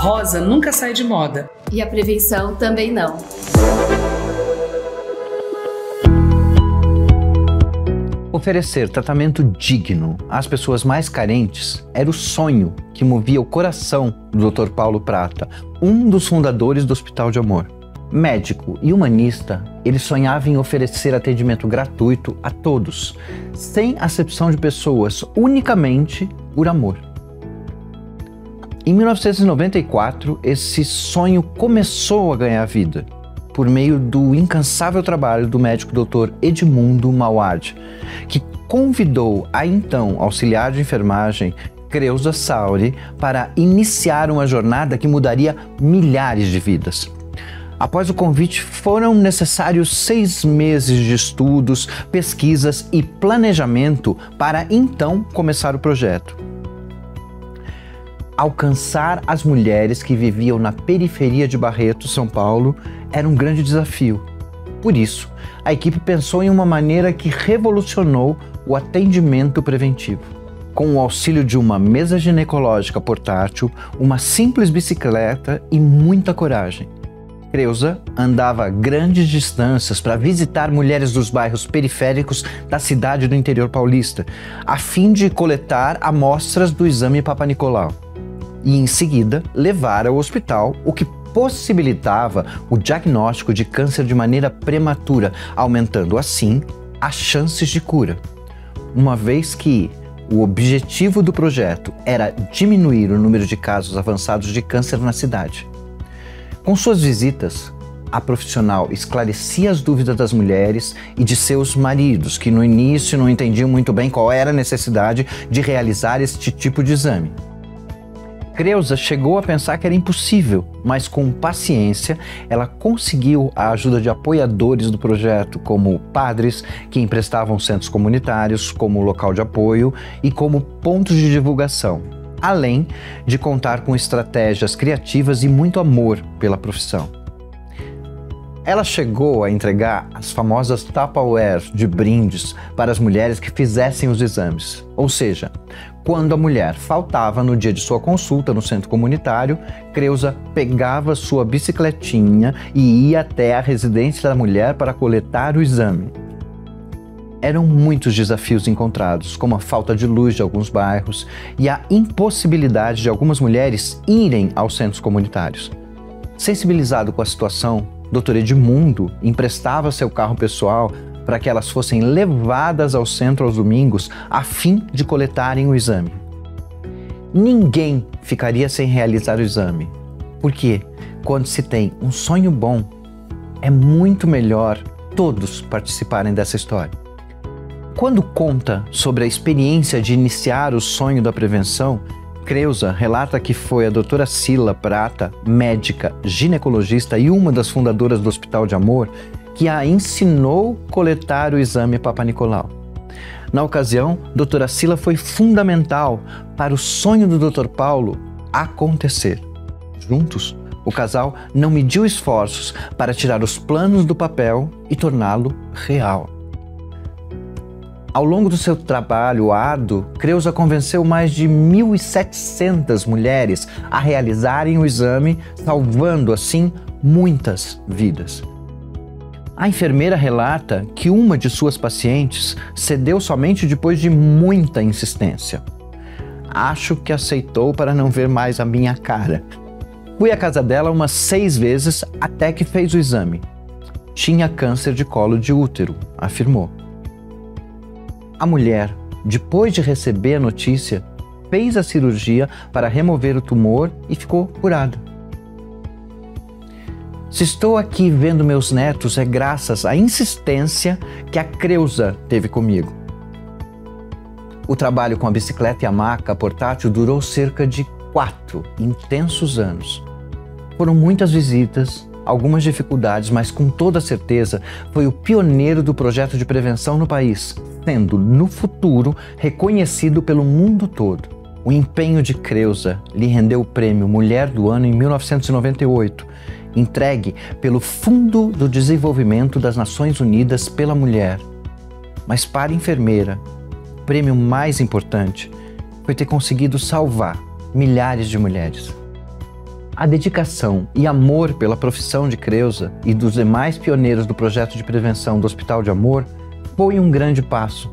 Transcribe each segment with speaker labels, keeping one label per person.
Speaker 1: Rosa nunca sai de moda.
Speaker 2: E a prevenção também não.
Speaker 3: Oferecer tratamento digno às pessoas mais carentes era o sonho que movia o coração do Dr. Paulo Prata, um dos fundadores do Hospital de Amor. Médico e humanista, ele sonhava em oferecer atendimento gratuito a todos, sem acepção de pessoas, unicamente por amor. Em 1994, esse sonho começou a ganhar vida, por meio do incansável trabalho do médico Dr. Edmundo Mauad, que convidou a então auxiliar de enfermagem Creuza Sauri para iniciar uma jornada que mudaria milhares de vidas. Após o convite, foram necessários 6 meses de estudos, pesquisas e planejamento para então começar o projeto. Alcançar as mulheres que viviam na periferia de Barreto, São Paulo, era um grande desafio. Por isso, a equipe pensou em uma maneira que revolucionou o atendimento preventivo. Com o auxílio de uma mesa ginecológica portátil, uma simples bicicleta e muita coragem, Creuza andava grandes distâncias para visitar mulheres dos bairros periféricos da cidade do interior paulista, a fim de coletar amostras do exame Papanicolau e, em seguida, levar ao hospital, o que possibilitava o diagnóstico de câncer de maneira prematura, aumentando assim as chances de cura. Uma vez que o objetivo do projeto era diminuir o número de casos avançados de câncer na cidade. Com suas visitas, a profissional esclarecia as dúvidas das mulheres e de seus maridos, que no início não entendiam muito bem qual era a necessidade de realizar este tipo de exame. Creuza chegou a pensar que era impossível, mas com paciência ela conseguiu a ajuda de apoiadores do projeto, como padres que emprestavam centros comunitários como local de apoio e como pontos de divulgação, além de contar com estratégias criativas e muito amor pela profissão. Ela chegou a entregar as famosas Tupperware de brindes para as mulheres que fizessem os exames, ou seja, quando a mulher faltava no dia de sua consulta no centro comunitário, Creuza pegava sua bicicletinha e ia até a residência da mulher para coletar o exame. Eram muitos desafios encontrados, como a falta de luz de alguns bairros e a impossibilidade de algumas mulheres irem aos centros comunitários. Sensibilizado com a situação, Dr. Edmundo emprestava seu carro pessoal para que elas fossem levadas ao centro aos domingos a fim de coletarem o exame. Ninguém ficaria sem realizar o exame, porque quando se tem um sonho bom, é muito melhor todos participarem dessa história. Quando conta sobre a experiência de iniciar o sonho da prevenção, Creuza relata que foi a doutora Cila Prata, médica, ginecologista e uma das fundadoras do Hospital de Amor, que a ensinou a coletar o exame Papanicolau. Na ocasião, doutora Cila foi fundamental para o sonho do Dr. Paulo acontecer. Juntos, o casal não mediu esforços para tirar os planos do papel e torná-lo real. Ao longo do seu trabalho árduo, Creuza convenceu mais de 1.700 mulheres a realizarem o exame, salvando assim muitas vidas. A enfermeira relata que uma de suas pacientes cedeu somente depois de muita insistência. Acho que aceitou para não ver mais a minha cara. Fui à casa dela umas 6 vezes até que fez o exame. Tinha câncer de colo de útero, afirmou. A mulher, depois de receber a notícia, fez a cirurgia para remover o tumor e ficou curada. Se estou aqui vendo meus netos é graças à insistência que a Creuza teve comigo. O trabalho com a bicicleta e a maca portátil durou cerca de 4 intensos anos. Foram muitas visitas, algumas dificuldades, mas com toda certeza foi o pioneiro do projeto de prevenção no país, sendo no futuro reconhecido pelo mundo todo. O empenho de Creuza lhe rendeu o prêmio Mulher do Ano em 1998, entregue pelo Fundo do Desenvolvimento das Nações Unidas pela Mulher. Mas para a enfermeira, o prêmio mais importante foi ter conseguido salvar milhares de mulheres. A dedicação e amor pela profissão de Creuza e dos demais pioneiros do projeto de prevenção do Hospital de Amor foi um grande passo,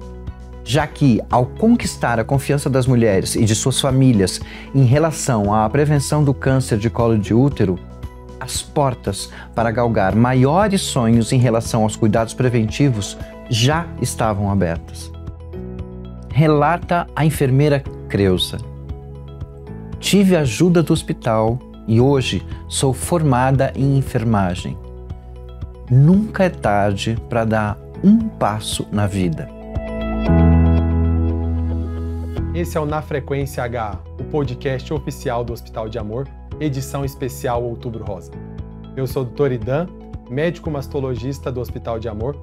Speaker 3: já que, ao conquistar a confiança das mulheres e de suas famílias em relação à prevenção do câncer de colo de útero, as portas para galgar maiores sonhos em relação aos cuidados preventivos já estavam abertas. Relata a enfermeira Creuza. Tive a ajuda do hospital e hoje sou formada em enfermagem. Nunca é tarde para dar um passo na vida.
Speaker 4: Esse é o Na Frequência HA, o podcast oficial do Hospital de Amor, edição especial Outubro Rosa. Eu sou o Dr. Idan, médico mastologista do Hospital de Amor,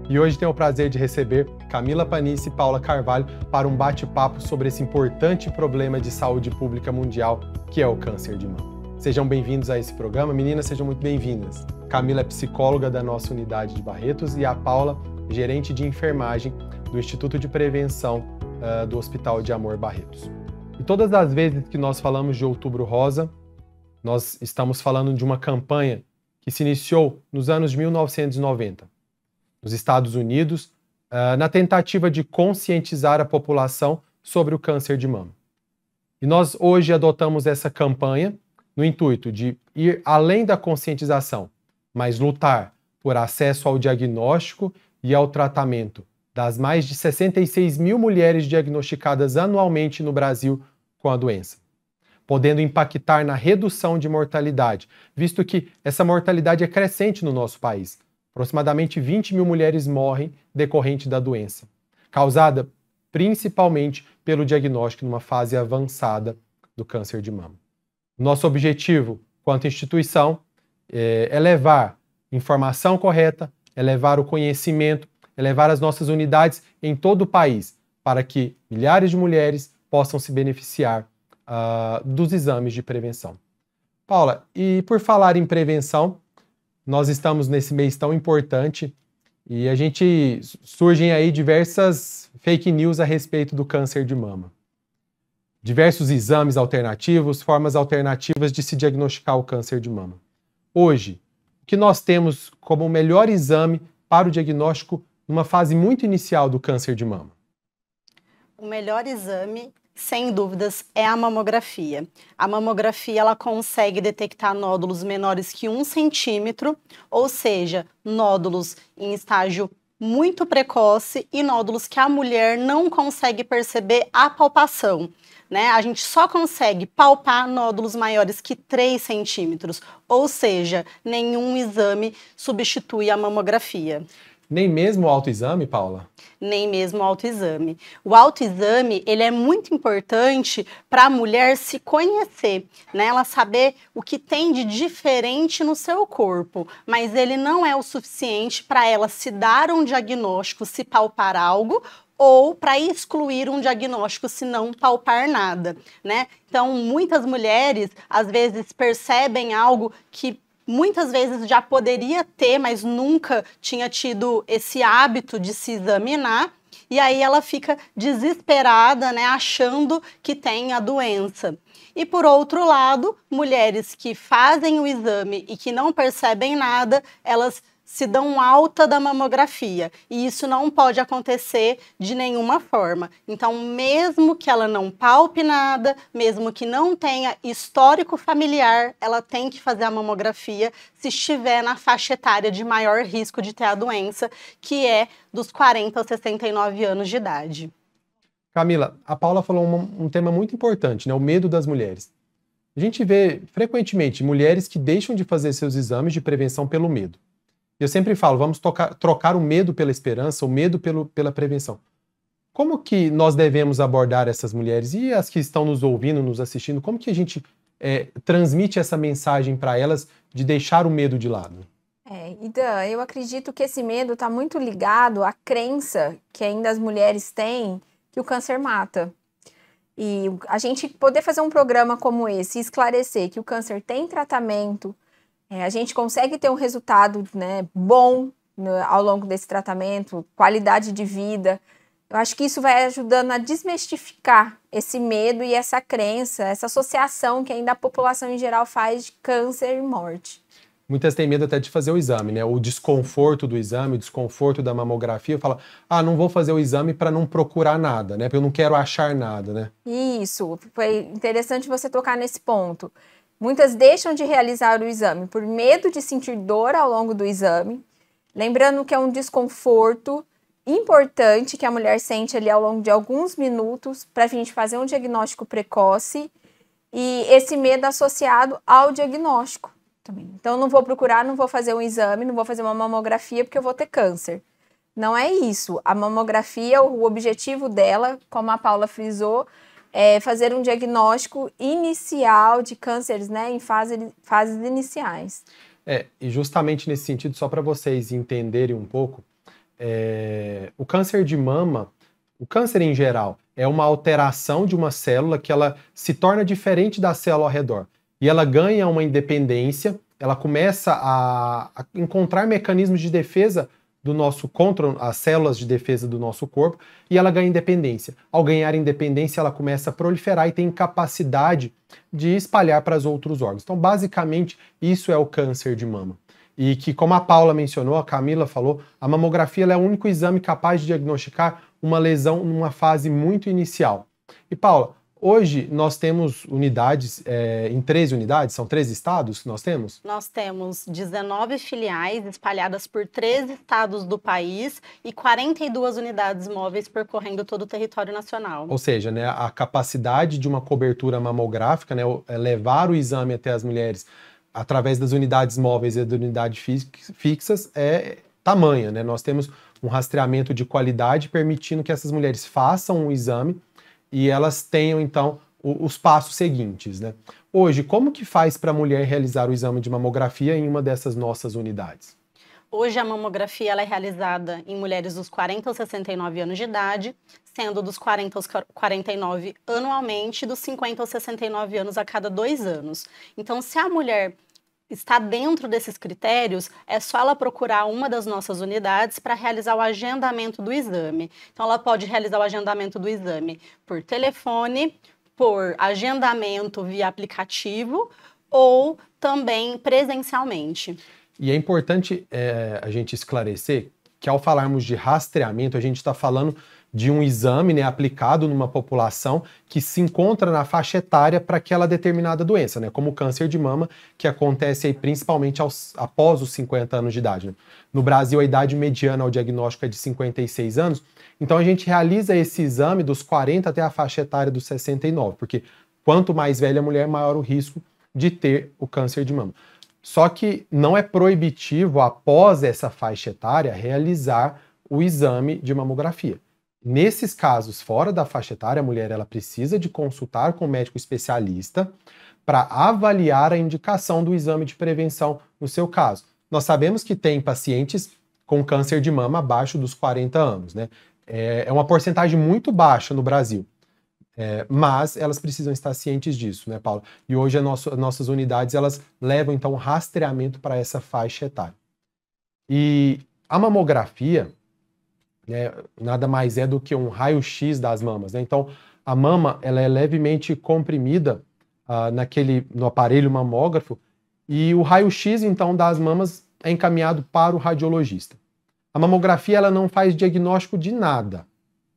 Speaker 4: e hoje tenho o prazer de receber Camila Panice e Paula Carvalho para um bate-papo sobre esse importante problema de saúde pública mundial, que é o câncer de mama. Sejam bem-vindos a esse programa. Meninas, sejam muito bem-vindas. Camila é psicóloga da nossa unidade de Barretos e a Paula, gerente de enfermagem do Instituto de Prevenção do Hospital de Amor Barretos. E todas as vezes que nós falamos de Outubro Rosa, nós estamos falando de uma campanha que se iniciou nos anos de 1990, nos Estados Unidos, na tentativa de conscientizar a população sobre o câncer de mama. E nós hoje adotamos essa campanha no intuito de ir além da conscientização, mas lutar por acesso ao diagnóstico e ao tratamento das mais de 66 mil mulheres diagnosticadas anualmente no Brasil com a doença, podendo impactar na redução de mortalidade, visto que essa mortalidade é crescente no nosso país. Aproximadamente 20 mil mulheres morrem decorrente da doença, causada principalmente pelo diagnóstico numa fase avançada do câncer de mama. Nosso objetivo, quanto instituição, é levar informação correta, é levar o conhecimento, é levar as nossas unidades em todo o país, para que milhares de mulheres possam se beneficiar dos exames de prevenção. Paula, e por falar em prevenção, nós estamos nesse mês tão importante e surgem aí diversas fake news a respeito do câncer de mama. Diversos exames alternativos, formas alternativas de se diagnosticar o câncer de mama. Hoje, o que nós temos como o melhor exame para o diagnóstico numa fase muito inicial do câncer de mama?
Speaker 5: O melhor exame, sem dúvidas, é a mamografia. A mamografia ela consegue detectar nódulos menores que 1 centímetro, ou seja, nódulos em estágio muito precoce e nódulos que a mulher não consegue perceber a palpação. A gente só consegue palpar nódulos maiores que 3 centímetros, ou seja, nenhum exame substitui a mamografia.
Speaker 4: Nem mesmo o autoexame, Paula?
Speaker 5: Nem mesmo o autoexame. O autoexame, ele é muito importante para a mulher se conhecer, Ela saber o que tem de diferente no seu corpo, mas ele não é o suficiente para ela se dar um diagnóstico, se palpar algo, ou para excluir um diagnóstico se não palpar nada, Então, muitas mulheres, às vezes, percebem algo que muitas vezes já poderia ter, mas nunca tinha tido esse hábito de se examinar, e aí ela fica desesperada, achando que tem a doença. E por outro lado, mulheres que fazem o exame e que não percebem nada, elas se dão alta da mamografia, e isso não pode acontecer de nenhuma forma. Então, mesmo que ela não palpe nada, mesmo que não tenha histórico familiar, ela tem que fazer a mamografia se estiver na faixa etária de maior risco de ter a doença, que é dos 40 aos 69 anos de idade.
Speaker 4: Camila, a Paula falou um tema muito importante, o medo das mulheres. A gente vê frequentemente mulheres que deixam de fazer seus exames de prevenção pelo medo. Eu sempre falo, vamos trocar o medo pela esperança, o medo pela prevenção. Como que nós devemos abordar essas mulheres e as que estão nos ouvindo, nos assistindo? Como que a gente transmite essa mensagem para elas de deixar o medo de lado?
Speaker 6: Idan, eu acredito que esse medo está muito ligado à crença que ainda as mulheres têm que o câncer mata. E a gente poder fazer um programa como esse e esclarecer que o câncer tem tratamento, a gente consegue ter um resultado bom ao longo desse tratamento, qualidade de vida, Eu acho que isso vai ajudando a desmistificar esse medo e essa crença, essa associação que ainda a população em geral faz de câncer e morte.
Speaker 4: Muitas têm medo até de fazer o exame, né? O desconforto do exame, o desconforto da mamografia, fala, não vou fazer o exame para não procurar nada, né? Porque eu não quero achar nada, né?
Speaker 6: Isso, foi interessante você tocar nesse ponto. Muitas deixam de realizar o exame por medo de sentir dor ao longo do exame, lembrando que é um desconforto importante que a mulher sente ali ao longo de alguns minutos para a gente fazer um diagnóstico precoce e esse medo associado ao diagnóstico também. Então, não vou procurar, não vou fazer um exame, não vou fazer uma mamografia porque eu vou ter câncer. Não é isso. A mamografia, o objetivo dela, como a Paula frisou, é fazer um diagnóstico inicial de cânceres, né, em fases iniciais.
Speaker 4: E justamente nesse sentido, só para vocês entenderem um pouco, o câncer de mama, o câncer em geral, é uma alteração de uma célula que ela se torna diferente da célula ao redor. E ela ganha uma independência, ela começa a encontrar mecanismos de defesa contra as células de defesa do nosso corpo, e ela ganha independência. Ao ganhar independência, ela começa a proliferar e tem capacidade de espalhar para os outros órgãos. Então, basicamente, isso é o câncer de mama. E que, como a Paula mencionou, a Camila falou, a mamografia ela é o único exame capaz de diagnosticar uma lesão numa fase muito inicial. E, Paula, hoje nós temos unidades, em 13 unidades, são 13 estados que nós temos?
Speaker 5: Nós temos 19 filiais espalhadas por 13 estados do país e 42 unidades móveis percorrendo todo o território nacional.
Speaker 4: Ou seja, né, a capacidade de uma cobertura mamográfica, né, levar o exame até as mulheres através das unidades móveis e das unidades fixas é tamanha, né? Nós temos um rastreamento de qualidade permitindo que essas mulheres façam um exame e elas tenham, então, os passos seguintes, né? Hoje, como que faz para a mulher realizar o exame de mamografia em uma dessas nossas unidades?
Speaker 5: Hoje a mamografia ela é realizada em mulheres dos 40 aos 69 anos de idade, sendo dos 40 aos 49 anualmente e dos 50 aos 69 anos a cada 2 anos. Então, se a mulher está dentro desses critérios, é só ela procurar uma das nossas unidades para realizar o agendamento do exame. Então, ela pode realizar o agendamento do exame por telefone, por agendamento via aplicativo ou também presencialmente.
Speaker 4: E é importante a gente esclarecer que ao falarmos de rastreamento, a gente está falando de um exame, né, aplicado numa população que se encontra na faixa etária para aquela determinada doença, né, como o câncer de mama, que acontece aí principalmente após os 50 anos de idade. Né? No Brasil, a idade mediana ao diagnóstico é de 56 anos, então a gente realiza esse exame dos 40 até a faixa etária dos 69, porque quanto mais velha a mulher, maior o risco de ter o câncer de mama. Só que não é proibitivo, após essa faixa etária, realizar o exame de mamografia. Nesses casos, fora da faixa etária, a mulher ela precisa de consultar com o médico especialista para avaliar a indicação do exame de prevenção no seu caso. Nós sabemos que tem pacientes com câncer de mama abaixo dos 40 anos, né? É uma porcentagem muito baixa no Brasil. Mas elas precisam estar cientes disso, né, Paula? E hoje as nossas unidades, elas levam, então, rastreamento para essa faixa etária. E a mamografia, né, nada mais é do que um raio-x das mamas, né? Então, a mama, ela é levemente comprimida no aparelho mamógrafo e o raio-x, então, das mamas é encaminhado para o radiologista. A mamografia, ela não faz diagnóstico de nada.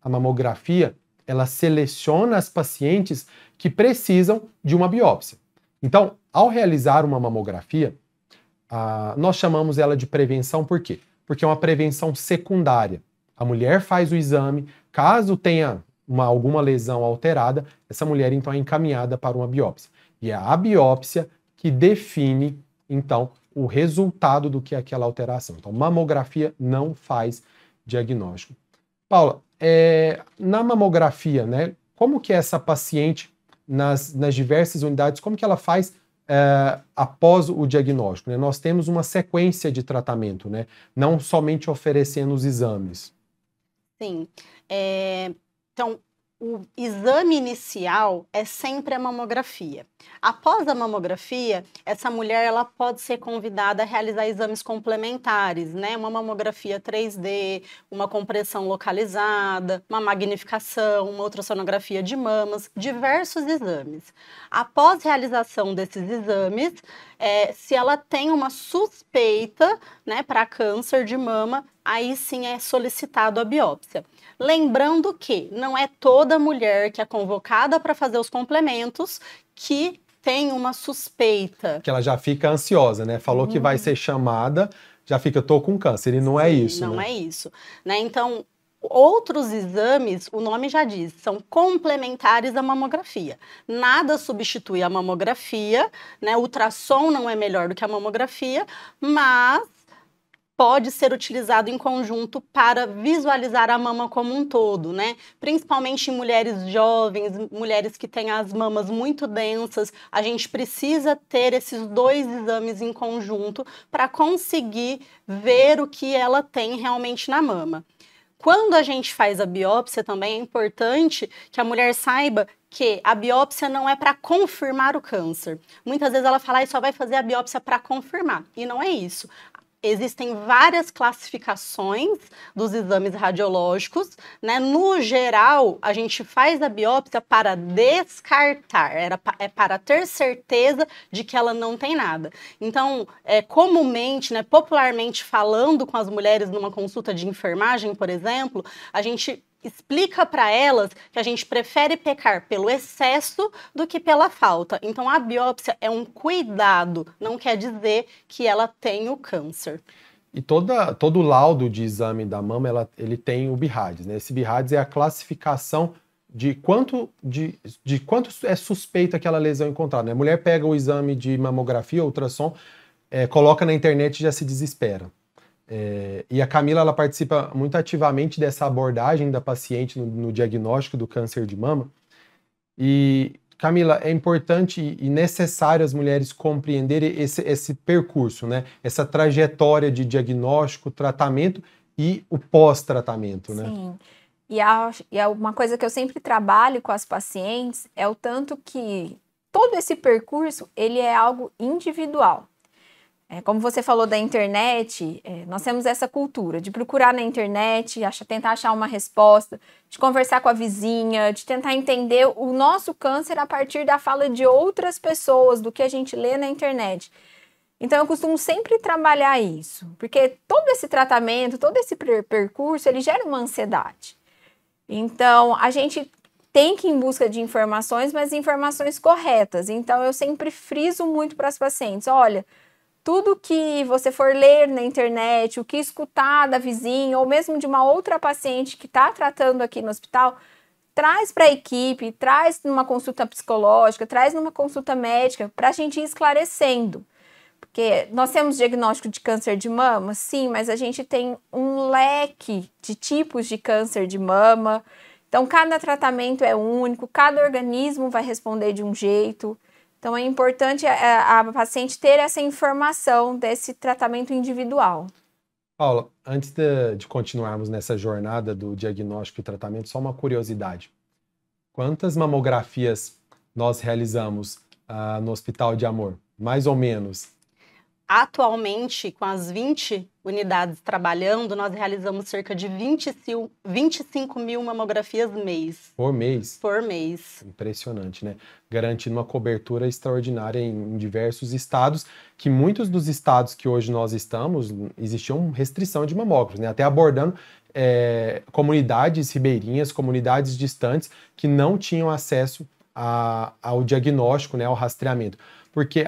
Speaker 4: A mamografia, ela seleciona as pacientes que precisam de uma biópsia. Então, ao realizar uma mamografia, nós chamamos ela de prevenção, por quê? Porque é uma prevenção secundária. A mulher faz o exame, caso tenha alguma lesão alterada, essa mulher então é encaminhada para uma biópsia. E é a biópsia que define, então, o resultado do que é aquela alteração. Então, mamografia não faz diagnóstico. Paula, na mamografia, né, como que essa paciente, nas diversas unidades, como que ela faz após o diagnóstico? Né? Nós temos uma sequência de tratamento, né? Não somente oferecendo os exames.
Speaker 5: Sim. Então, o exame inicial é sempre a mamografia. Após a mamografia, essa mulher ela pode ser convidada a realizar exames complementares, né? Uma mamografia 3D, uma compressão localizada, uma magnificação, uma ultrassonografia de mamas, diversos exames. Após realização desses exames, se ela tem uma suspeita, né, para câncer de mama, aí sim é solicitado a biópsia. Lembrando que não é toda mulher que é convocada para fazer os complementos que tem uma suspeita.
Speaker 4: Que ela já fica ansiosa, né? Falou que vai ser chamada, já fica, tô com câncer, e não é isso,
Speaker 5: Não
Speaker 4: né?
Speaker 5: é isso, né? Então, outros exames, o nome já diz, são complementares à mamografia. Nada substitui a mamografia, né? O ultrassom não é melhor do que a mamografia, mas pode ser utilizado em conjunto para visualizar a mama como um todo, né? Principalmente em mulheres jovens, mulheres que têm as mamas muito densas, a gente precisa ter esses dois exames em conjunto para conseguir ver o que ela tem realmente na mama. Quando a gente faz a biópsia também é importante que a mulher saiba que a biópsia não é para confirmar o câncer. Muitas vezes ela fala, só vai fazer a biópsia para confirmar, e não é isso. Existem várias classificações dos exames radiológicos, né? No geral, a gente faz a biópsia para descartar, é para ter certeza de que ela não tem nada. Então, comumente, né, popularmente falando com as mulheres numa consulta de enfermagem, por exemplo, a gente explica para elas que a gente prefere pecar pelo excesso do que pela falta. Então, a biópsia é um cuidado, não quer dizer que ela tem o câncer.
Speaker 4: E todo laudo de exame da mama, ele tem o BIRADS, né? Esse BIRADS é a classificação de quanto é suspeita aquela lesão encontrada, né? A mulher pega o exame de mamografia, ultrassom, coloca na internet e já se desespera. E a Camila, ela participa muito ativamente dessa abordagem da paciente no diagnóstico do câncer de mama. E, Camila, é importante e necessário as mulheres compreenderem esse percurso, né? Essa trajetória de diagnóstico, tratamento e o pós-tratamento, né?
Speaker 6: Sim. E uma coisa que eu sempre trabalho com as pacientes é o tanto que todo esse percurso, ele é algo individual. Como você falou da internet, nós temos essa cultura de procurar na internet, tentar achar uma resposta, de conversar com a vizinha, de tentar entender o nosso câncer a partir da fala de outras pessoas, do que a gente lê na internet. Então, eu costumo sempre trabalhar isso, porque todo esse tratamento, todo esse percurso, ele gera uma ansiedade. Então, a gente tem que ir em busca de informações, mas informações corretas. Então, eu sempre friso muito para as pacientes, olha, tudo que você for ler na internet, o que escutar da vizinha ou mesmo de uma outra paciente que está tratando aqui no hospital, traz para a equipe, traz numa consulta psicológica, traz numa consulta médica, para a gente ir esclarecendo. Porque nós temos diagnóstico de câncer de mama, sim, mas a gente tem um leque de tipos de câncer de mama. Então, cada tratamento é único, cada organismo vai responder de um jeito. Então, é importante a paciente ter essa informação desse tratamento individual.
Speaker 4: Paula, antes de continuarmos nessa jornada do diagnóstico e tratamento, só uma curiosidade. Quantas mamografias nós realizamos no Hospital de Amor? Mais ou menos?
Speaker 5: Atualmente, com as 20 unidades trabalhando, nós realizamos cerca de 25 mil mamografias mês.
Speaker 4: Por mês?
Speaker 5: Por mês.
Speaker 4: Impressionante, né? Garantindo uma cobertura extraordinária em diversos estados, que muitos dos estados que hoje nós estamos, existiam restrição de mamógrafos, né? Até abordando comunidades ribeirinhas, comunidades distantes, que não tinham acesso ao diagnóstico, né, ao rastreamento. Porque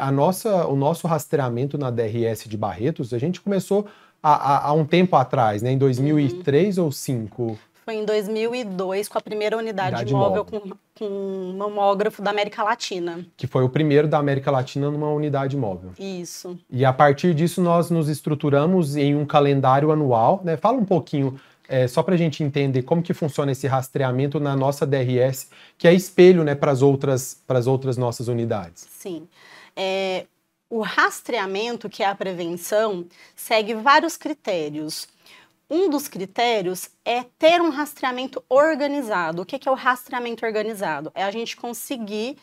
Speaker 4: o nosso rastreamento na DRS de Barretos, a gente começou há um tempo atrás, né? Em 2003 ou 2005?
Speaker 5: Foi em 2002, com a primeira unidade móvel com mamógrafo da América Latina.
Speaker 4: Que foi o primeiro da América Latina numa unidade móvel.
Speaker 5: Isso.
Speaker 4: E a partir disso nós nos estruturamos em um calendário anual, né? Fala um pouquinho, só para a gente entender como que funciona esse rastreamento na nossa DRS, que é espelho, né, para as outras nossas unidades.
Speaker 5: Sim. O rastreamento, que é a prevenção, segue vários critérios. Um dos critérios é ter um rastreamento organizado. O que é o rastreamento organizado? É a gente conseguir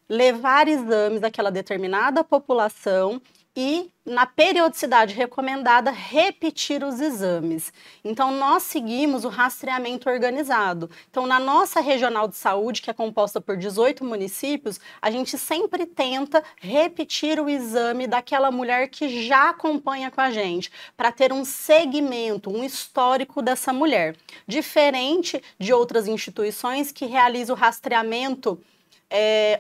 Speaker 5: levar exames daquela determinada população e, na periodicidade recomendada, repetir os exames. Então, nós seguimos o rastreamento organizado. Então, na nossa regional de saúde, que é composta por 18 municípios, a gente sempre tenta repetir o exame daquela mulher que já acompanha com a gente, para ter um segmento, um histórico dessa mulher. Diferente de outras instituições que realizam o rastreamento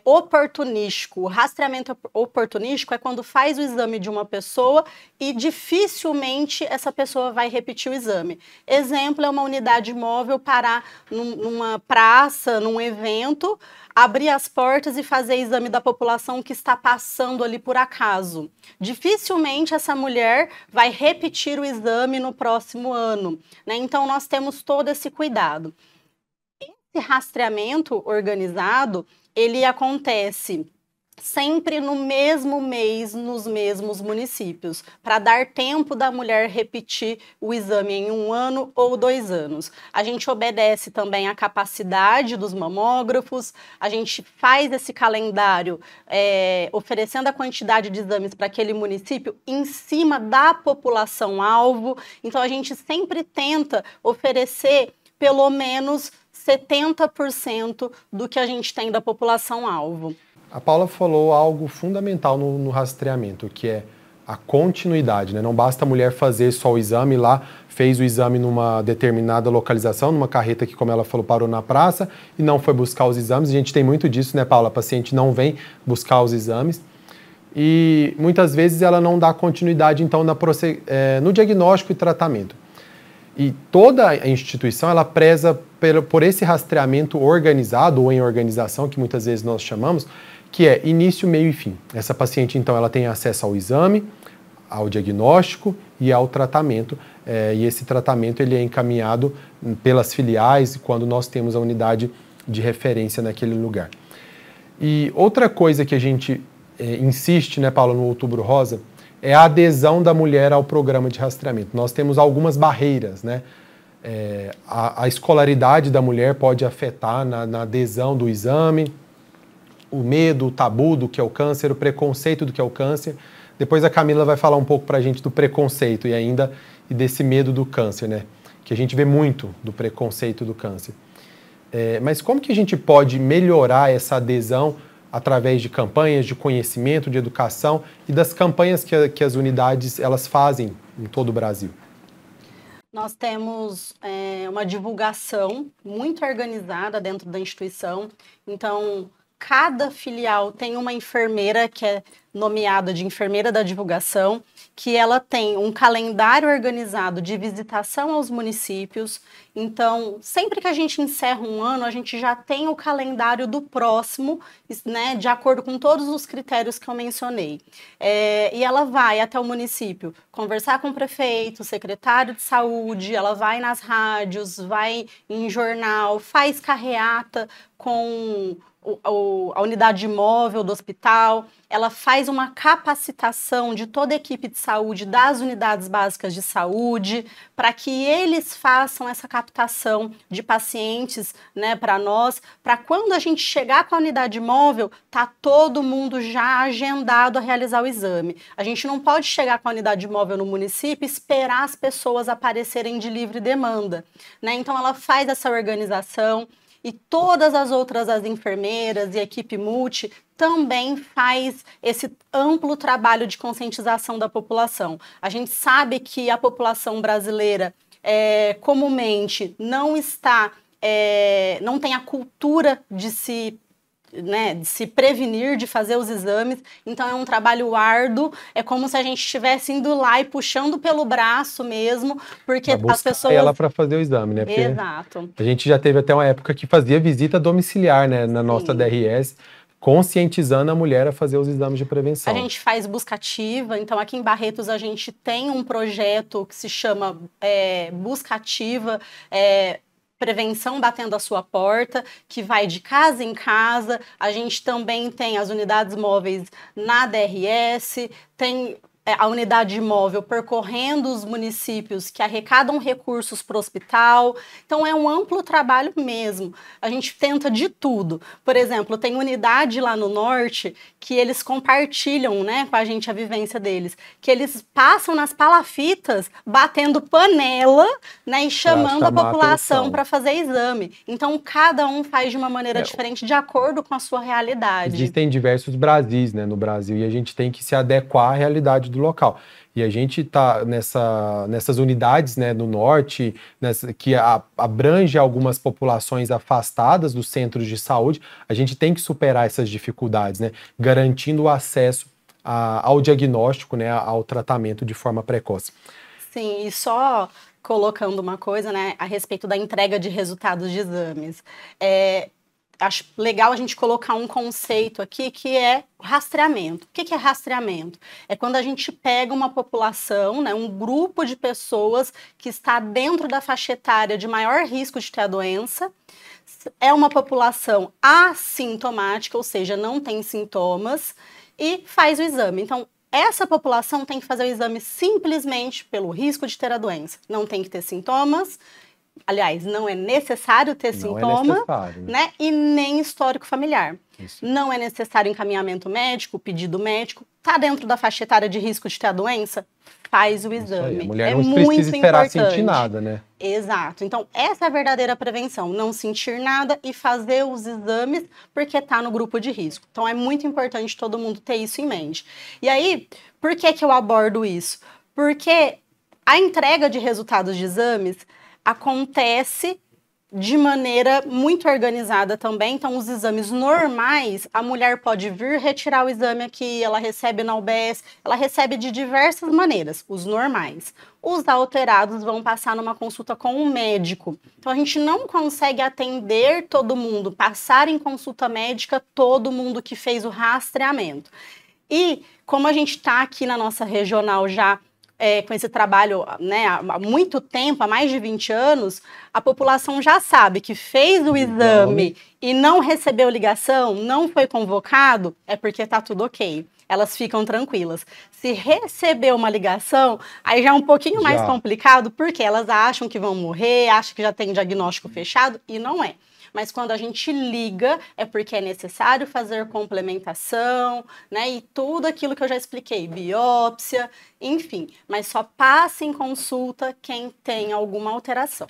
Speaker 5: oportunístico. O rastreamento oportunístico é quando faz o exame de uma pessoa e dificilmente essa pessoa vai repetir o exame. Exemplo é uma unidade móvel parar numa praça, num evento, abrir as portas e fazer exame da população que está passando ali por acaso. Dificilmente essa mulher vai repetir o exame no próximo ano, né? Então nós temos todo esse cuidado. Esse rastreamento organizado, ele acontece sempre no mesmo mês, nos mesmos municípios, para dar tempo da mulher repetir o exame em 1 ano ou 2 anos. A gente obedece também à capacidade dos mamógrafos, a gente faz esse calendário oferecendo a quantidade de exames para aquele município em cima da população-alvo. Então, a gente sempre tenta oferecer pelo menos 70% do que a gente tem da população-alvo.
Speaker 4: A Paula falou algo fundamental no rastreamento, que é a continuidade, né? Não basta a mulher fazer só o exame lá, fez o exame numa determinada localização, numa carreta que, como ela falou, parou na praça e não foi buscar os exames. A gente tem muito disso, né, Paula? A paciente não vem buscar os exames e muitas vezes ela não dá continuidade, então, no diagnóstico e tratamento. E toda a instituição, ela preza por esse rastreamento organizado ou em organização, que muitas vezes nós chamamos, que é início, meio e fim. Essa paciente, então, ela tem acesso ao exame, ao diagnóstico e ao tratamento. E esse tratamento ele é encaminhado pelas filiais quando nós temos a unidade de referência naquele lugar. E outra coisa que a gente insiste, né, Paula, no Outubro Rosa, é a adesão da mulher ao programa de rastreamento. Nós temos algumas barreiras, né? A escolaridade da mulher pode afetar na adesão do exame, o medo, o tabu do que é o câncer, o preconceito do que é o câncer. Depois a Camila vai falar um pouco para a gente do preconceito e desse medo do câncer, né? Que a gente vê muito do preconceito do câncer. Mas como que a gente pode melhorar essa adesão através de campanhas de conhecimento, de educação e das campanhas que as unidades elas fazem em todo o Brasil?
Speaker 5: Nós temos uma divulgação muito organizada dentro da instituição. Então, cada filial tem uma enfermeira que é nomeada de enfermeira da divulgação, que ela tem um calendário organizado de visitação aos municípios. Então, sempre que a gente encerra um ano, a gente já tem o calendário do próximo, né, de acordo com todos os critérios que eu mencionei. E ela vai até o município conversar com o prefeito, o secretário de saúde, ela vai nas rádios, vai em jornal, faz carreata com a unidade móvel do hospital, ela faz uma capacitação de toda a equipe de saúde das unidades básicas de saúde, para que eles façam essa captação de pacientes, né, para nós, para quando a gente chegar com a unidade móvel, tá todo mundo já agendado a realizar o exame. A gente não pode chegar com a unidade móvel no município e esperar as pessoas aparecerem de livre demanda, né? Então ela faz essa organização. E todas as outras, as enfermeiras e a equipe multi, também faz esse amplo trabalho de conscientização da população. A gente sabe que a população brasileira, comumente, não tem a cultura de se prevenir, de fazer os exames. Então é um trabalho árduo, é como se a gente estivesse indo lá e puxando pelo braço mesmo, porque as pessoas...
Speaker 4: ela para fazer o exame, né? Porque
Speaker 5: Exato.
Speaker 4: A gente já teve até uma época que fazia visita domiciliar, né, na nossa DRS, conscientizando a mulher a fazer os exames de prevenção.
Speaker 5: A gente faz busca ativa, então aqui em Barretos a gente tem um projeto que se chama Busca Ativa, Prevenção Batendo a Sua Porta, que vai de casa em casa. A gente também tem as unidades móveis na DRS, tem a unidade móvel percorrendo os municípios que arrecadam recursos para o hospital. Então, é um amplo trabalho mesmo. A gente tenta de tudo. Por exemplo, tem unidade lá no norte que eles compartilham, né, com a gente a vivência deles, que eles passam nas palafitas batendo panela, né, e chamando a população para fazer exame. Então, cada um faz de uma maneira diferente, de acordo com a sua realidade.
Speaker 4: Existem diversos Brasis, né, no Brasil, e a gente tem que se adequar à realidade do local. E a gente está nessas unidades, né, no norte, que abrange algumas populações afastadas dos centros de saúde. A gente tem que superar essas dificuldades, né, garantindo o acesso ao diagnóstico, né, ao tratamento de forma precoce.
Speaker 5: Sim, e só colocando uma coisa, né, a respeito da entrega de resultados de exames. Acho legal a gente colocar um conceito aqui que é rastreamento. O que é rastreamento? É quando a gente pega uma população, né, um grupo de pessoas que está dentro da faixa etária de maior risco de ter a doença, é uma população assintomática, ou seja, não tem sintomas, e faz o exame. Então, essa população tem que fazer o exame simplesmente pelo risco de ter a doença. Não tem que ter sintomas. Aliás, não é necessário ter sintoma, né? E nem histórico familiar. Isso. Não é necessário encaminhamento médico, pedido médico. Está dentro da faixa etária de risco de ter a doença? Faz o exame.
Speaker 4: A mulher não precisa esperar sentir nada, né?
Speaker 5: Exato. Então, essa é a verdadeira prevenção. Não sentir nada e fazer os exames porque está no grupo de risco. Então, é muito importante todo mundo ter isso em mente. E aí, por que eu abordo isso? Porque a entrega de resultados de exames acontece de maneira muito organizada também. Então, os exames normais, a mulher pode vir retirar o exame aqui, ela recebe na UBS, ela recebe de diversas maneiras, os normais. Os alterados vão passar numa consulta com um médico. Então, a gente não consegue atender todo mundo, passar em consulta médica todo mundo que fez o rastreamento. E, como a gente está aqui na nossa regional já com esse trabalho, né, há muito tempo, há mais de 20 anos, a população já sabe que fez o exame e não recebeu ligação, não foi convocado, é porque está tudo ok. Elas ficam tranquilas. Se receber uma ligação, aí já é um pouquinho mais complicado, porque elas acham que vão morrer, acham que já tem diagnóstico fechado, e não é. Mas quando a gente liga, é porque é necessário fazer complementação, né? E tudo aquilo que eu já expliquei, biópsia, enfim. Mas só passa em consulta quem tem alguma alteração.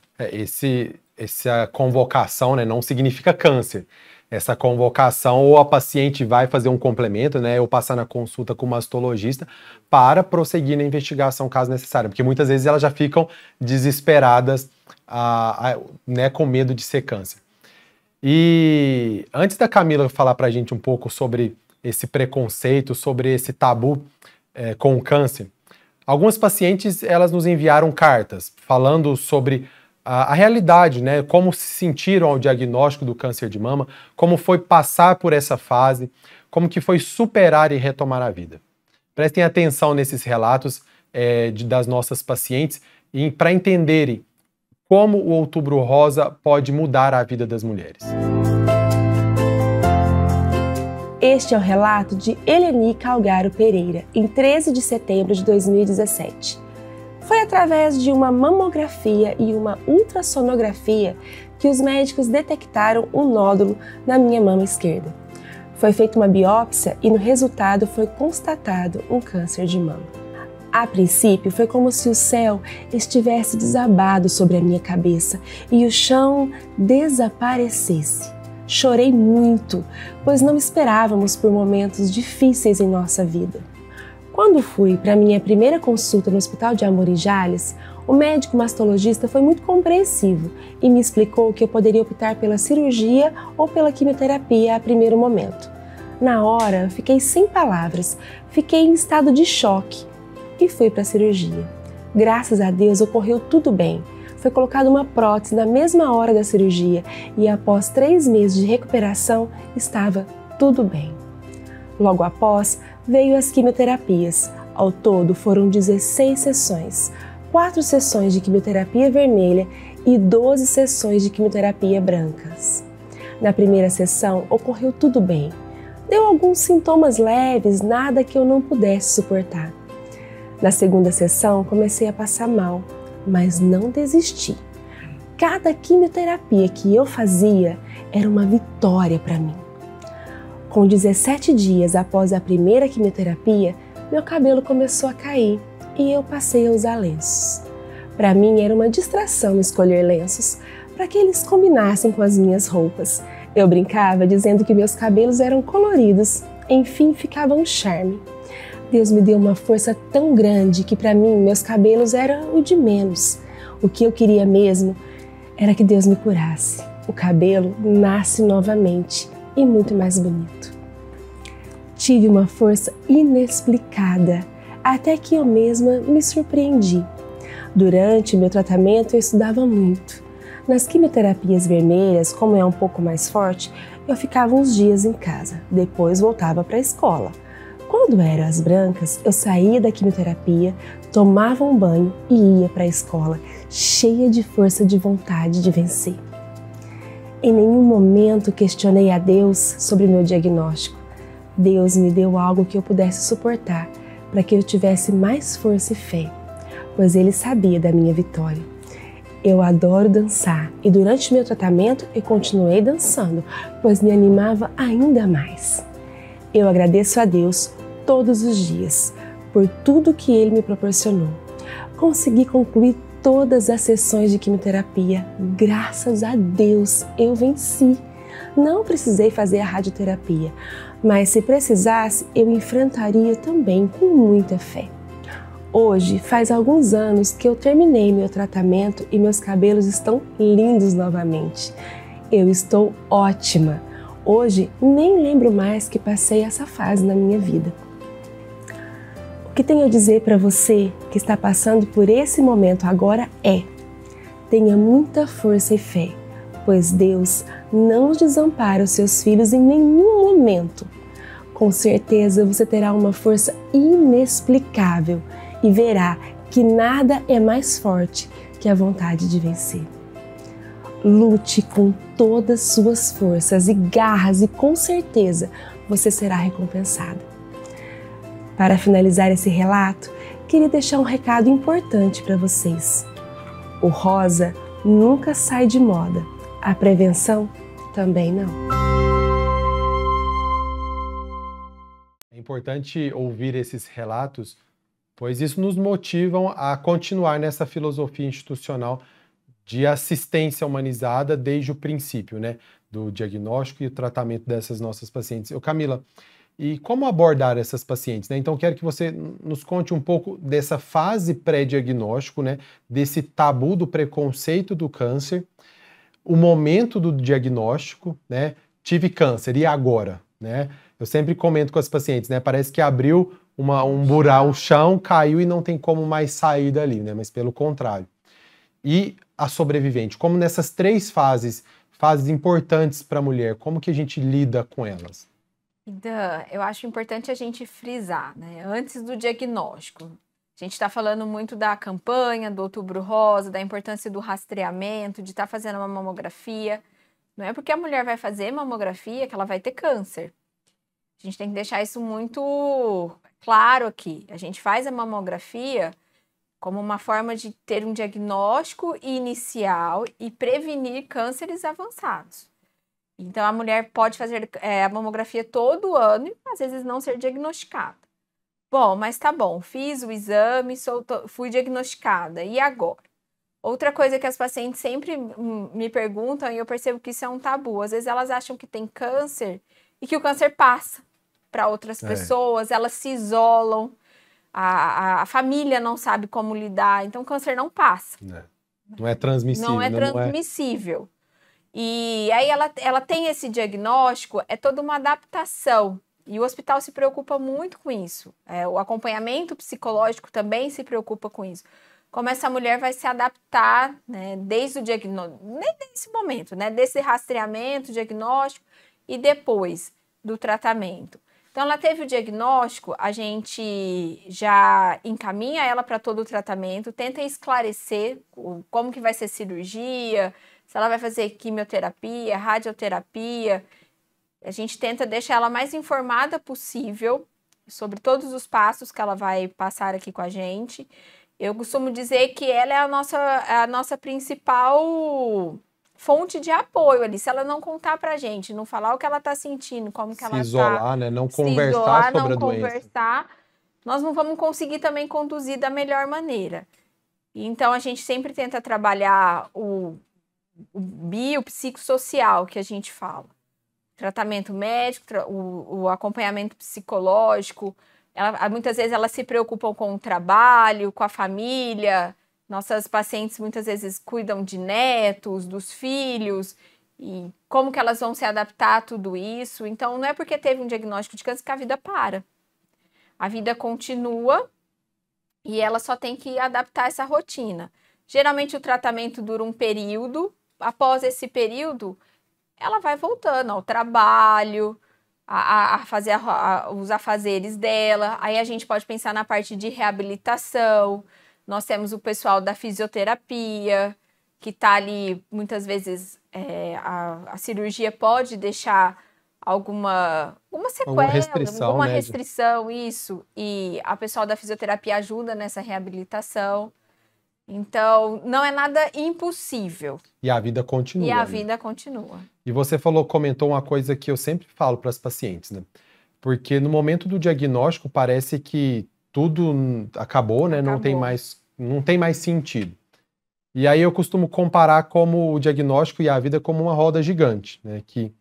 Speaker 4: Essa convocação, né, não significa câncer. Essa convocação, ou a paciente vai fazer um complemento, né, ou passar na consulta com o mastologista para prosseguir na investigação, caso necessário. Porque muitas vezes elas já ficam desesperadas, né, com medo de ser câncer. E antes da Camila falar para a gente um pouco sobre esse preconceito, sobre esse tabu com o câncer, algumas pacientes elas nos enviaram cartas falando sobre a realidade, né? Como se sentiram ao diagnóstico do câncer de mama, como foi passar por essa fase, como que foi superar e retomar a vida. Prestem atenção nesses relatos das nossas pacientes para entenderem como o Outubro Rosa pode mudar a vida das mulheres.
Speaker 7: Este é o relato de Eleni Calgaro Pereira, em 13 de setembro de 2017. Foi através de uma mamografia e uma ultrassonografia que os médicos detectaram um nódulo na minha mama esquerda. Foi feita uma biópsia e no resultado foi constatado um câncer de mama. A princípio, foi como se o céu estivesse desabado sobre a minha cabeça e o chão desaparecesse. Chorei muito, pois não esperávamos por momentos difíceis em nossa vida. Quando fui para minha primeira consulta no Hospital de Amor em Jales, o médico mastologista foi muito compreensivo e me explicou que eu poderia optar pela cirurgia ou pela quimioterapia a primeiro momento. Na hora, fiquei sem palavras, fiquei em estado de choque e fui para a cirurgia. Graças a Deus ocorreu tudo bem. Foi colocada uma prótese na mesma hora da cirurgia e após 3 meses de recuperação estava tudo bem. Logo após veio as quimioterapias. Ao todo foram 16 sessões, 4 sessões de quimioterapia vermelha e 12 sessões de quimioterapia brancas. Na primeira sessão ocorreu tudo bem. Deu alguns sintomas leves, nada que eu não pudesse suportar. Na segunda sessão, comecei a passar mal, mas não desisti. Cada quimioterapia que eu fazia era uma vitória para mim. Com 17 dias após a primeira quimioterapia, meu cabelo começou a cair e eu passei a usar lenços. Para mim era uma distração escolher lenços para que eles combinassem com as minhas roupas. Eu brincava dizendo que meus cabelos eram coloridos, enfim, ficava um charme. Deus me deu uma força tão grande que para mim meus cabelos eram o de menos. O que eu queria mesmo era que Deus me curasse. O cabelo nasce novamente e muito mais bonito. Tive uma força inexplicada, até que eu mesma me surpreendi. Durante meu tratamento eu estudava muito. Nas quimioterapias vermelhas, como é um pouco mais forte, eu ficava uns dias em casa, depois voltava para a escola. Quando eram as brancas, eu saía da quimioterapia, tomava um banho e ia para a escola, cheia de força de vontade de vencer. Em nenhum momento questionei a Deus sobre meu diagnóstico. Deus me deu algo que eu pudesse suportar, para que eu tivesse mais força e fé, pois Ele sabia da minha vitória. Eu adoro dançar e durante meu tratamento eu continuei dançando, pois me animava ainda mais. Eu agradeço a Deus todos os dias por tudo que Ele me proporcionou. Consegui concluir todas as sessões de quimioterapia. Graças a Deus eu venci. Não precisei fazer a radioterapia, mas se precisasse eu enfrentaria também com muita fé. Hoje faz alguns anos que eu terminei meu tratamento e meus cabelos estão lindos novamente. Eu estou ótima. Hoje nem lembro mais que passei essa fase na minha vida. O que tenho a dizer para você que está passando por esse momento agora é: tenha muita força e fé, pois Deus não desampara os seus filhos em nenhum momento. Com certeza você terá uma força inexplicável e verá que nada é mais forte que a vontade de vencer. Lute com todas suas forças e garras e com certeza você será recompensada. Para finalizar esse relato, queria deixar um recado importante para vocês. O rosa nunca sai de moda, a prevenção também não.
Speaker 4: É importante ouvir esses relatos, pois isso nos motiva a continuar nessa filosofia institucional de assistência humanizada desde o princípio, né, do diagnóstico e o tratamento dessas nossas pacientes. Camila, e como abordar essas pacientes, né? Então, quero que você nos conte um pouco dessa fase pré-diagnóstico, né, desse tabu do preconceito do câncer, o momento do diagnóstico, né? Tive câncer, e agora, né? Eu sempre comento com as pacientes, né? Parece que abriu um buraco, o chão caiu e não tem como mais sair dali, né? Mas pelo contrário. E a sobrevivente, como nessas três fases importantes para a mulher, como que a gente lida com elas?
Speaker 6: Dan, eu acho importante a gente frisar, né? Antes do diagnóstico. A gente está falando muito da campanha, do Outubro Rosa, da importância do rastreamento, de estar fazendo uma mamografia. Não é porque a mulher vai fazer mamografia que ela vai ter câncer. A gente tem que deixar isso muito claro aqui. A gente faz a mamografia como uma forma de ter um diagnóstico inicial e prevenir cânceres avançados. Então, a mulher pode fazer a mamografia todo ano e, às vezes, não ser diagnosticada. Bom, mas tá bom, fiz o exame, fui diagnosticada, e agora? Outra coisa que as pacientes sempre me perguntam, e eu percebo que isso é um tabu, às vezes elas acham que tem câncer e que o câncer passa para outras pessoas, elas se isolam, a família não sabe como lidar, então o câncer não passa.
Speaker 4: Não é transmissível.
Speaker 6: Não é transmissível. E aí ela tem esse diagnóstico, é toda uma adaptação. E o hospital se preocupa muito com isso. O acompanhamento psicológico também se preocupa com isso. Como essa mulher vai se adaptar, né, desde o diagnóstico, nesse momento, né, desse rastreamento, diagnóstico e depois do tratamento. Então, ela teve o diagnóstico, a gente já encaminha ela para todo o tratamento, tenta esclarecer como que vai ser cirurgia, se ela vai fazer quimioterapia, radioterapia. A gente tenta deixar ela mais informada possível sobre todos os passos que ela vai passar aqui com a gente. Eu costumo dizer que ela é a nossa principal fonte de apoio ali. Se ela não contar pra gente, não falar o que ela tá sentindo, como que ela tá...
Speaker 4: Se isolar, né? Não
Speaker 6: se
Speaker 4: conversar
Speaker 6: isolar,
Speaker 4: sobre
Speaker 6: não
Speaker 4: a doença.
Speaker 6: conversar, nós não vamos conseguir também conduzir da melhor maneira. Então, a gente sempre tenta trabalhar o biopsicossocial que a gente fala. Tratamento médico, o acompanhamento psicológico. Muitas vezes elas se preocupam com o trabalho, com a família. Nossas pacientes muitas vezes cuidam de netos, dos filhos, e como que elas vão se adaptar a tudo isso. Então, não é porque teve um diagnóstico de câncer que a vida para. A vida continua e ela só tem que adaptar essa rotina. Geralmente o tratamento dura um período. Após esse período, ela vai voltando ao trabalho, a fazer os afazeres dela. Aí a gente pode pensar na parte de reabilitação. Nós temos o pessoal da fisioterapia, que está ali, muitas vezes, a cirurgia pode deixar alguma sequela, alguma restrição, isso. E a pessoal da fisioterapia ajuda nessa reabilitação. Então, não é nada impossível.
Speaker 4: E a vida continua.
Speaker 6: E a vida continua.
Speaker 4: E você comentou uma coisa que eu sempre falo para as pacientes, né? Porque no momento do diagnóstico parece que tudo acabou, né? Não tem mais sentido. E aí eu costumo comparar como o diagnóstico e a vida como uma roda gigante, né? Que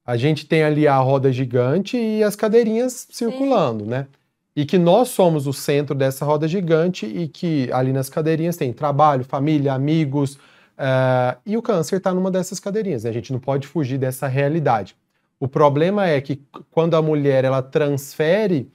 Speaker 4: a gente tem ali a roda gigante e as cadeirinhas circulando, né? E que nós somos o centro dessa roda gigante e que ali nas cadeirinhas tem trabalho, família, amigos, e o câncer está numa dessas cadeirinhas, né? A gente não pode fugir dessa realidade. O problema é que quando a mulher ela transfere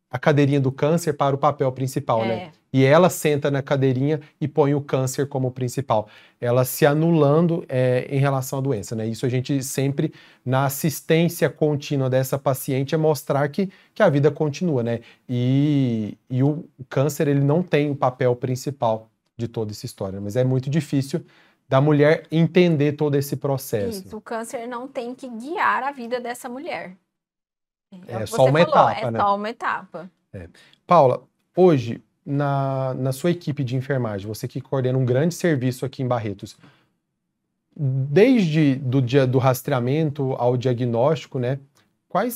Speaker 4: a cadeirinha do câncer para o papel principal, né? E ela senta na cadeirinha e põe o câncer como principal. Ela se anulando em relação à doença, né? Isso a gente sempre, na assistência contínua dessa paciente, é mostrar que a vida continua, né? E o câncer, ele não tem o papel principal de toda essa história, mas é muito difícil da mulher entender todo esse processo.
Speaker 6: Isso, o câncer não tem que guiar a vida dessa mulher.
Speaker 4: É só uma etapa, né?
Speaker 6: É só uma etapa.
Speaker 4: Paula, hoje, na sua equipe de enfermagem, você que coordena um grande serviço aqui em Barretos, desde do rastreamento ao diagnóstico, né?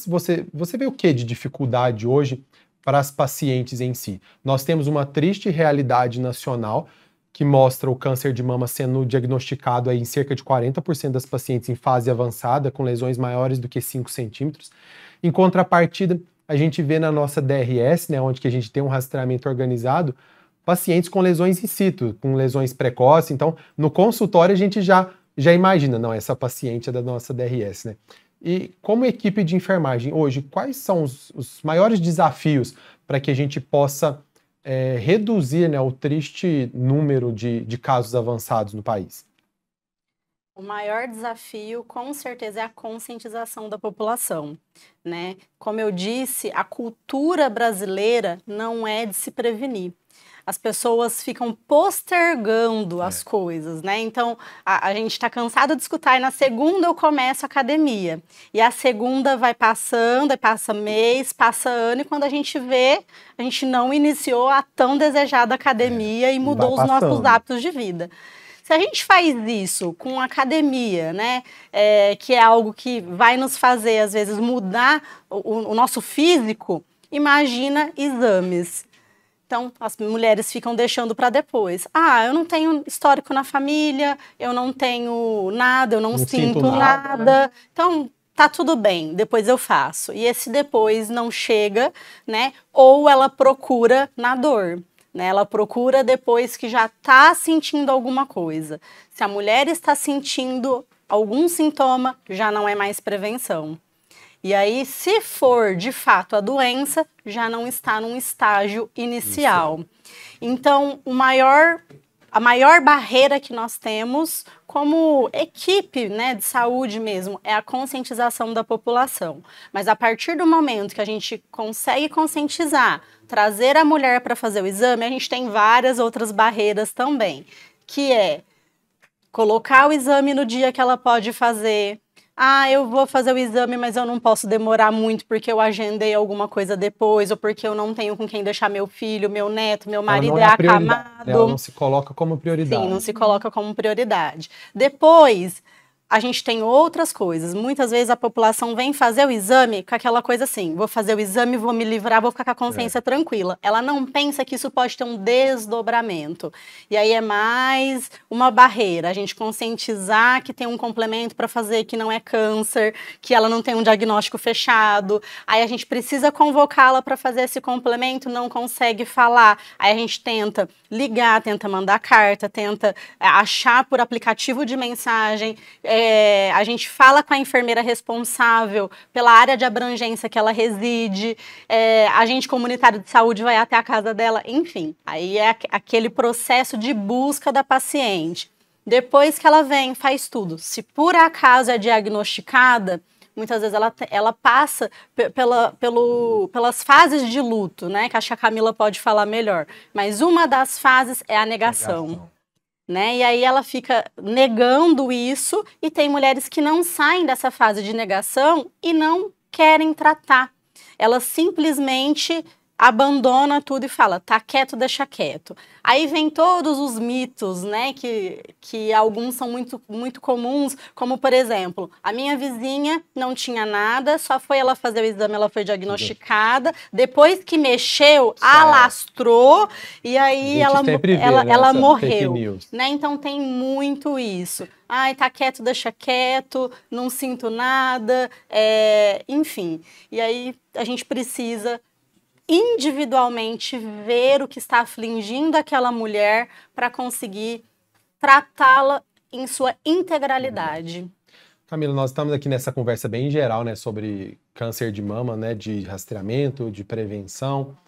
Speaker 4: Você vê o que de dificuldade hoje para as pacientes em si? Nós temos uma triste realidade nacional que mostra o câncer de mama sendo diagnosticado aí em cerca de 40% das pacientes em fase avançada, com lesões maiores do que 5 centímetros. Em contrapartida, a gente vê na nossa DRS, né, onde que a gente tem um rastreamento organizado, pacientes com lesões in situ, com lesões precoces. Então, no consultório, a gente já imagina, não, essa paciente é da nossa DRS, né? E como equipe de enfermagem, hoje, quais são os maiores desafios para que a gente possa reduzir, né, o triste número de casos avançados no país?
Speaker 5: O maior desafio, com certeza, é a conscientização da população, né? Como eu disse, a cultura brasileira não é de se prevenir. As pessoas ficam postergando as coisas, né? Então, a gente está cansado de escutar, e na segunda eu começo a academia. E a segunda vai passando, aí passa mês, passa ano, e quando a gente vê, a gente não iniciou a tão desejada academia e mudou os nossos hábitos de vida. Se a gente faz isso com academia, né, que é algo que vai nos fazer, às vezes, mudar o nosso físico, imagina exames. Então, as mulheres ficam deixando para depois. Eu não tenho histórico na família, eu não tenho nada, eu não sinto nada. Né? Então, tá tudo bem, depois eu faço. E esse depois não chega, né, ou ela procura na dor. Né, ela procura depois que já está sentindo alguma coisa. Se a mulher está sentindo algum sintoma, já não é mais prevenção. E aí, se for de fato a doença, já não está num estágio inicial. Então, a maior barreira que nós temos como equipe, né, de saúde mesmo, é a conscientização da população. Mas a partir do momento que a gente consegue conscientizar, trazer a mulher para fazer o exame, a gente tem várias outras barreiras também, que é colocar o exame no dia que ela pode fazer. eu vou fazer o exame, mas eu não posso demorar muito porque eu agendei alguma coisa depois, ou porque eu não tenho com quem deixar meu filho, meu neto, meu marido é acamado.
Speaker 4: Ela não se coloca como prioridade.
Speaker 5: Sim, não se coloca como prioridade. Depois, a gente tem outras coisas. Muitas vezes a população vem fazer o exame com aquela coisa assim, vou fazer o exame, vou me livrar, vou ficar com a consciência tranquila. Ela não pensa que isso pode ter um desdobramento. E aí é mais uma barreira, a gente conscientizar que tem um complemento para fazer, que não é câncer, que ela não tem um diagnóstico fechado. Aí a gente precisa convocá-la para fazer esse complemento, não consegue falar. Aí a gente tenta ligar, tenta mandar carta, tenta achar por aplicativo de mensagem. A gente fala com a enfermeira responsável pela área de abrangência que ela reside, agente comunitário de saúde vai até a casa dela, enfim. Aí é aquele processo de busca da paciente. Depois que ela vem, faz tudo. Se por acaso é diagnosticada, muitas vezes ela passa pelas fases de luto, né? Que acho que a Camila pode falar melhor. Mas uma das fases é a negação. Né? E aí ela fica negando isso e tem mulheres que não saem dessa fase de negação e não querem tratar. Elas simplesmente abandona tudo e fala, tá quieto, deixa quieto. Aí vem todos os mitos, né, que alguns são muito, muito comuns, como, por exemplo, a minha vizinha não tinha nada, só foi ela fazer o exame, ela foi diagnosticada, depois que mexeu, alastrou, e aí ela morreu. Né? Então tem muito isso. Ai, tá quieto, deixa quieto, não sinto nada, enfim. E aí a gente precisa individualmente ver o que está afligindo aquela mulher para conseguir tratá-la em sua integralidade.
Speaker 4: Camila, nós estamos aqui nessa conversa bem geral, né, sobre câncer de mama, né, de rastreamento, de prevenção.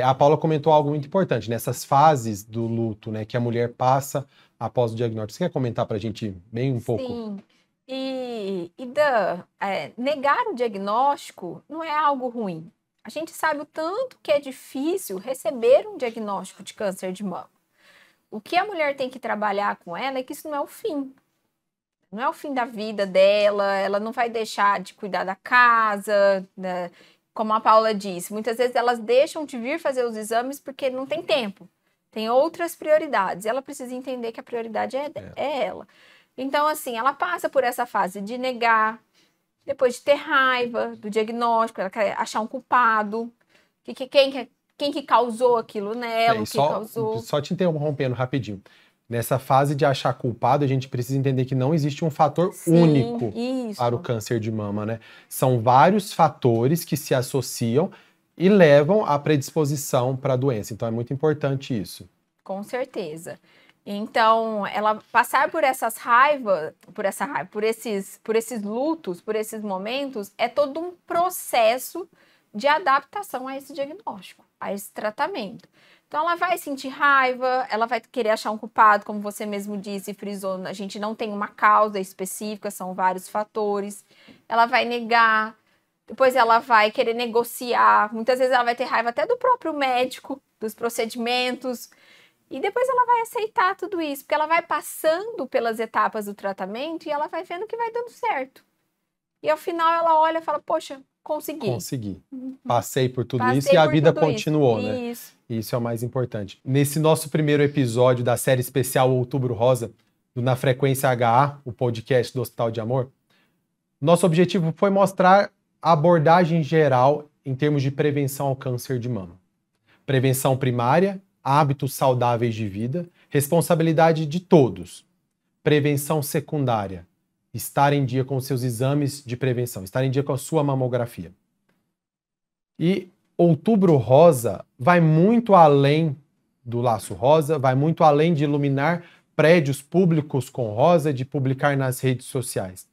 Speaker 4: A Paula comentou algo muito importante, nessas fases do luto, né, que a mulher passa após o diagnóstico. Você quer comentar para a gente bem um pouco?
Speaker 6: Sim, negar o diagnóstico não é algo ruim. A gente sabe o tanto que é difícil receber um diagnóstico de câncer de mama. O que a mulher tem que trabalhar com ela é que isso não é o fim. Não é o fim da vida dela, ela não vai deixar de cuidar da casa, né? Como a Paula disse, muitas vezes elas deixam de vir fazer os exames porque não tem tempo. Tem outras prioridades. Ela precisa entender que a prioridade é ela. Então, assim, ela passa por essa fase de negar, depois de ter raiva do diagnóstico, ela quer achar um culpado, quem que causou aquilo nela,
Speaker 4: Só te interrompendo rapidinho. Nessa fase de achar culpado, a gente precisa entender que não existe um fator único para o câncer de mama, né? São vários fatores que se associam e levam à predisposição para a doença. Então é muito importante isso.
Speaker 6: Com certeza. Então, ela passar por essas por esses lutos, por esses momentos, é todo um processo de adaptação a esse diagnóstico, a esse tratamento. Então, ela vai sentir raiva, ela vai querer achar um culpado, como você mesmo disse e frisou, a gente não tem uma causa específica, são vários fatores. Ela vai negar, depois ela vai querer negociar, muitas vezes ela vai ter raiva até do próprio médico, dos procedimentos. E depois ela vai aceitar tudo isso, porque ela vai passando pelas etapas do tratamento e ela vai vendo que vai dando certo. E ao final ela olha e fala, poxa, consegui.
Speaker 4: Passei por tudo isso e a vida continuou, né? Isso é o mais importante. Nesse nosso primeiro episódio da série especial Outubro Rosa, do Na Frequência HA, o podcast do Hospital de Amor, nosso objetivo foi mostrar a abordagem geral em termos de prevenção ao câncer de mama. Prevenção primária, hábitos saudáveis de vida, responsabilidade de todos. Prevenção secundária, estar em dia com seus exames de prevenção, estar em dia com a sua mamografia. E Outubro Rosa vai muito além do laço rosa, vai muito além de iluminar prédios públicos com rosa, de publicar nas redes sociais.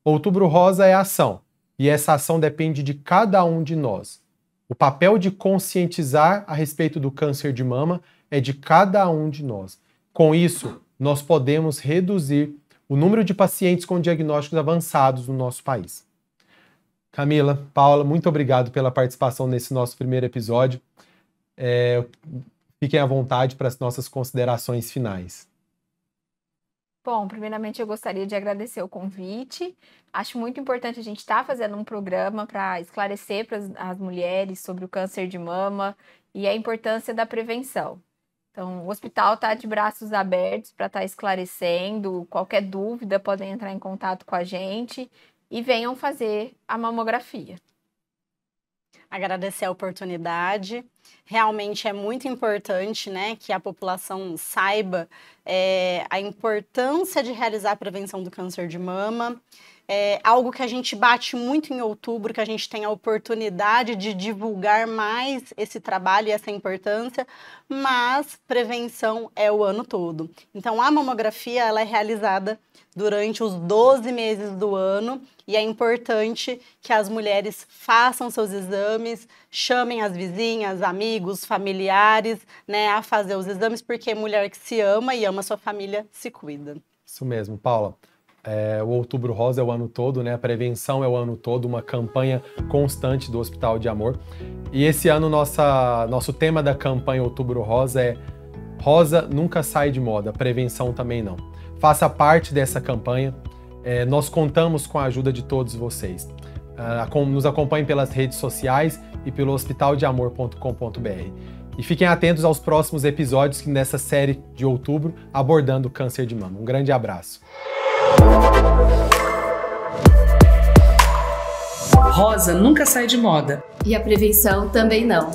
Speaker 4: Outubro Rosa é ação, e essa ação depende de cada um de nós. O papel de conscientizar a respeito do câncer de mama é de cada um de nós. Com isso, nós podemos reduzir o número de pacientes com diagnósticos avançados no nosso país. Camila, Paula, muito obrigado pela participação nesse nosso primeiro episódio. Fiquem à vontade para as nossas considerações finais.
Speaker 6: Bom, primeiramente eu gostaria de agradecer o convite. Acho muito importante a gente estar fazendo um programa para esclarecer para as mulheres sobre o câncer de mama e a importância da prevenção. Então, o hospital está de braços abertos para estar esclarecendo. Qualquer dúvida, podem entrar em contato com a gente e venham fazer a mamografia.
Speaker 5: Agradecer a oportunidade. Realmente é muito importante, né, que a população saiba a importância de realizar a prevenção do câncer de mama. É algo que a gente bate muito em outubro, que a gente tem a oportunidade de divulgar mais esse trabalho e essa importância, mas prevenção é o ano todo. Então, a mamografia ela é realizada durante os 12 meses do ano e é importante que as mulheres façam seus exames, chamem as vizinhas, amigos, familiares, né, a fazer os exames, porque mulher que se ama e ama sua família se cuida.
Speaker 4: Isso mesmo, Paula. O Outubro Rosa é o ano todo, né? A prevenção é o ano todo, uma campanha constante do Hospital de Amor. E esse ano nosso tema da campanha Outubro Rosa é Rosa nunca sai de moda, prevenção também não. Faça parte dessa campanha, nós contamos com a ajuda de todos vocês. Nos acompanhem pelas redes sociais e pelo hospitaldeamor.com.br. E fiquem atentos aos próximos episódios nessa série de outubro abordando o câncer de mama. Um grande abraço.
Speaker 1: Rosa nunca sai de moda.
Speaker 2: E a prevenção também não.